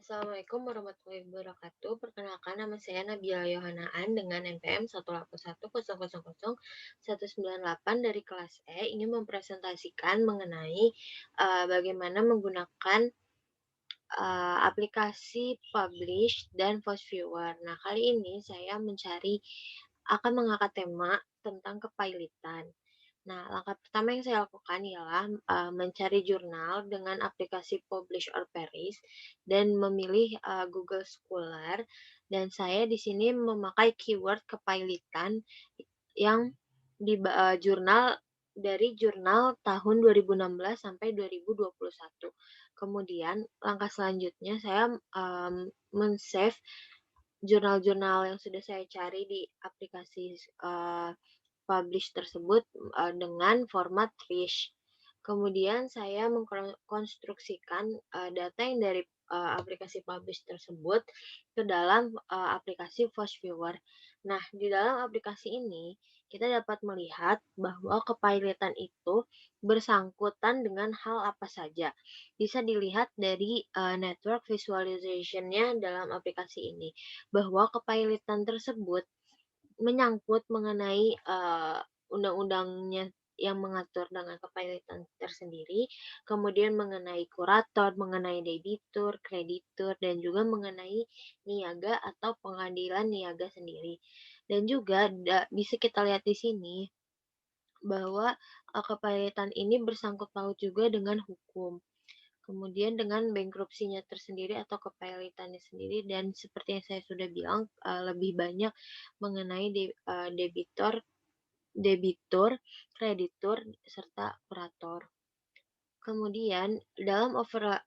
Assalamualaikum warahmatullahi wabarakatuh. Perkenalkan nama saya Nabila Yohanaan dengan NPM 181000198 dari kelas E ingin mempresentasikan mengenai bagaimana menggunakan aplikasi Publish dan Post Viewer. Nah, kali ini saya akan mengangkat tema tentang kepailitan. Nah, langkah pertama yang saya lakukan ialah, mencari jurnal dengan aplikasi Publish or Perish dan memilih, Google Scholar, dan saya di sini memakai keyword kepailitan yang jurnal dari jurnal tahun 2016 sampai 2021. Kemudian langkah selanjutnya saya, men-save jurnal-jurnal yang sudah saya cari di aplikasi, Publish tersebut, dengan format FISH. Kemudian saya mengkonstruksikan, data yang dari, aplikasi Publish tersebut ke dalam, aplikasi Flash Viewer. Nah, di dalam aplikasi ini, kita dapat melihat bahwa kepailitan itu bersangkutan dengan hal apa saja. Bisa dilihat dari, network visualization-nya dalam aplikasi ini, bahwa kepailitan tersebut menyangkut mengenai, undang-undangnya yang mengatur dengan kepailitan tersendiri, kemudian mengenai kurator, mengenai debitur, kreditur, dan juga mengenai niaga atau pengadilan niaga sendiri. Dan juga bisa kita lihat di sini bahwa, kepailitan ini bersangkut paut juga dengan hukum. Kemudian dengan bankrupsinya tersendiri atau kepailitannya sendiri dan seperti yang saya sudah bilang, lebih banyak mengenai debitor debitur, kreditur, serta kurator. Kemudian dalam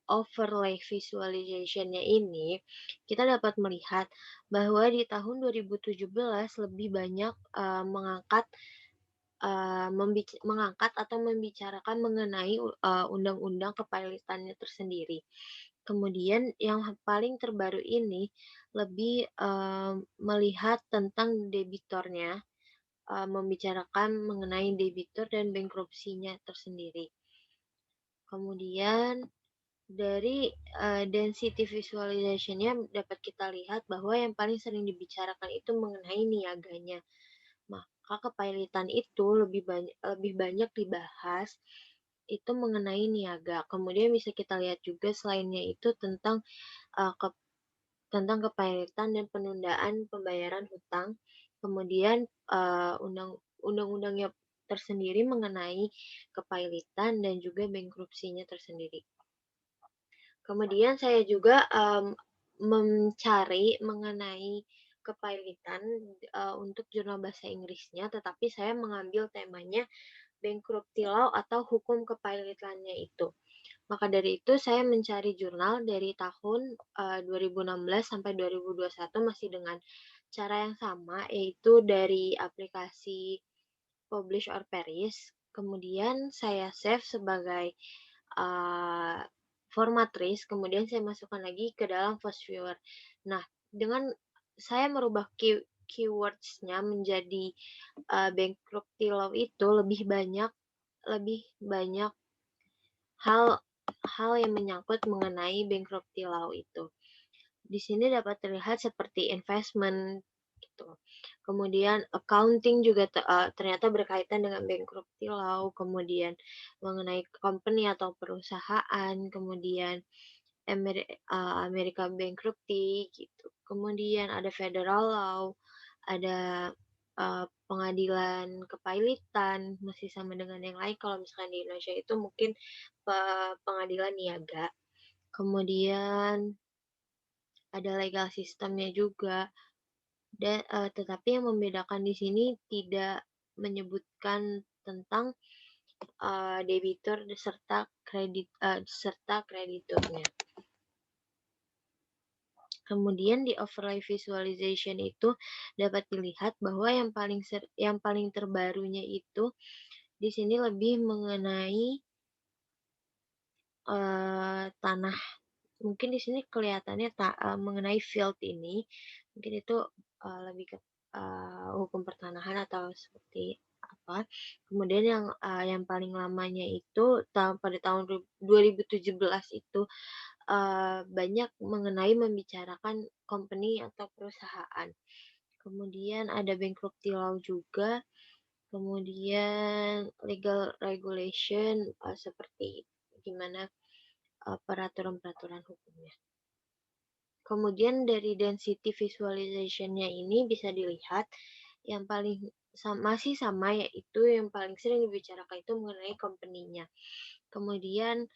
overlay visualization-nya ini, kita dapat melihat bahwa di tahun 2017 lebih banyak, mengangkat atau membicarakan mengenai, undang-undang kepailitannya tersendiri. Kemudian yang paling terbaru ini lebih, melihat tentang debitornya, membicarakan mengenai debitur dan bankrupsinya tersendiri. Kemudian dari, density visualization-nya dapat kita lihat bahwa yang paling sering dibicarakan itu mengenai niaganya. Maka kepailitan itu lebih banyak dibahas itu mengenai niaga. Kemudian bisa kita lihat juga selainnya itu tentang, eee, kep tentang kepailitan dan penundaan pembayaran hutang. Kemudian, undang-undangnya tersendiri mengenai kepailitan dan juga bankrupsinya tersendiri. Kemudian saya juga, mencari mengenai kepailitan, untuk jurnal bahasa Inggrisnya, tetapi saya mengambil temanya bankruptcy law atau hukum kepailitannya itu. Maka dari itu saya mencari jurnal dari tahun, 2016 sampai 2021 masih dengan cara yang sama, yaitu dari aplikasi Publish or Perish. Kemudian saya save sebagai, eee, format RIS, kemudian saya masukkan lagi ke dalam Fast Viewer. Nah, dengan saya merubah keywords-nya menjadi, bankruptcy law itu lebih banyak hal hal yang menyangkut mengenai bankruptcy law itu. Di sini dapat terlihat seperti investment gitu. Kemudian accounting juga ternyata berkaitan dengan bankruptcy law, kemudian mengenai company atau perusahaan, kemudian Amerika bankruptcy gitu. Kemudian ada federal law, ada, pengadilan kepailitan, masih sama dengan yang lain kalau misalkan di Indonesia itu mungkin pengadilan niaga. Kemudian ada legal sistemnya juga tetapi yang membedakan di sini tidak menyebutkan tentang, debitur serta krediturnya. Kemudian di overlay visualization itu dapat dilihat bahwa yang paling terbarunya itu di sini lebih mengenai, tanah. Mungkin di sini kelihatannya mengenai field ini, mungkin itu, lebih ke, hukum pertanahan atau seperti apa. Kemudian yang paling lamanya itu pada tahun 2017 itu, banyak mengenai membicarakan company atau perusahaan. Kemudian ada bankruptcy law juga, kemudian legal regulation, seperti gimana, peraturan-peraturan hukumnya. Kemudian dari density visualization-nya ini bisa dilihat yang paling masih sama, yaitu yang paling sering dibicarakan itu mengenai company-nya. Kemudian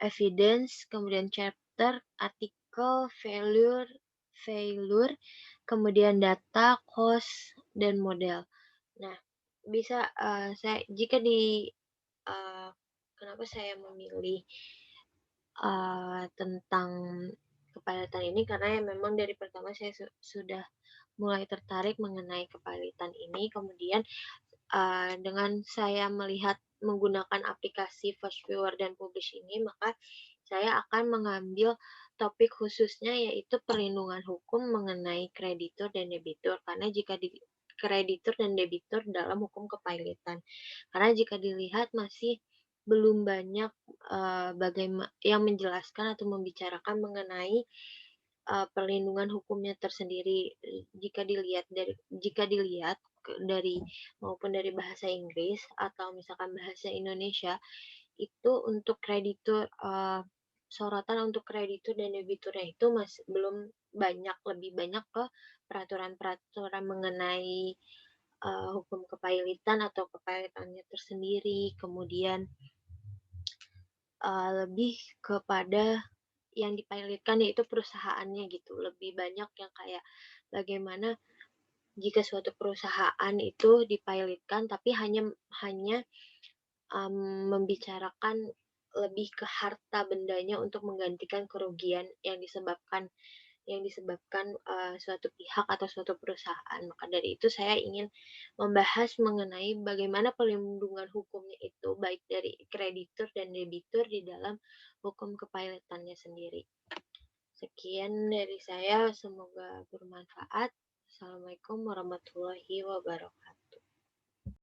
evidence, kemudian chapter, artikel, failure, failure, kemudian data, cost, dan model. Nah, bisa, saya jika di eee, kenapa saya memilih, tentang kepailitan ini karena ya memang dari pertama saya sudah mulai tertarik mengenai kepailitan ini, kemudian, dengan saya melihat menggunakan aplikasi Fast Viewer dan Publish ini, maka saya akan mengambil topik khususnya yaitu perlindungan hukum mengenai kreditur dan debitur. Karena jika di kreditur dan debitur dalam hukum kepailitan. Karena jika dilihat masih belum banyak, yang menjelaskan atau membicarakan mengenai perlindungan hukumnya tersendiri, jika dilihat dari maupun dari bahasa Inggris atau misalkan bahasa Indonesia, itu untuk kreditur, sorotan untuk kreditur dan debiturnya itu belum banyak, lebih banyak ke peraturan-peraturan mengenai, hukum kepailitan atau kepailitannya tersendiri, kemudian, lebih kepada yang dipilotkan yaitu perusahaannya gitu, lebih banyak yang kayak bagaimana jika suatu perusahaan itu dipilotkan tapi hanya hanya, membicarakan lebih ke harta bendanya untuk menggantikan kerugian yang disebabkan, suatu pihak atau suatu perusahaan. Maka dari itu saya ingin membahas mengenai bagaimana perlindungan hukumnya itu, baik dari kreditur dan debitur di dalam hukum kepilotannya sendiri. Sekian dari saya, semoga bermanfaat. Assalamualaikum warahmatullahi wabarakatuh.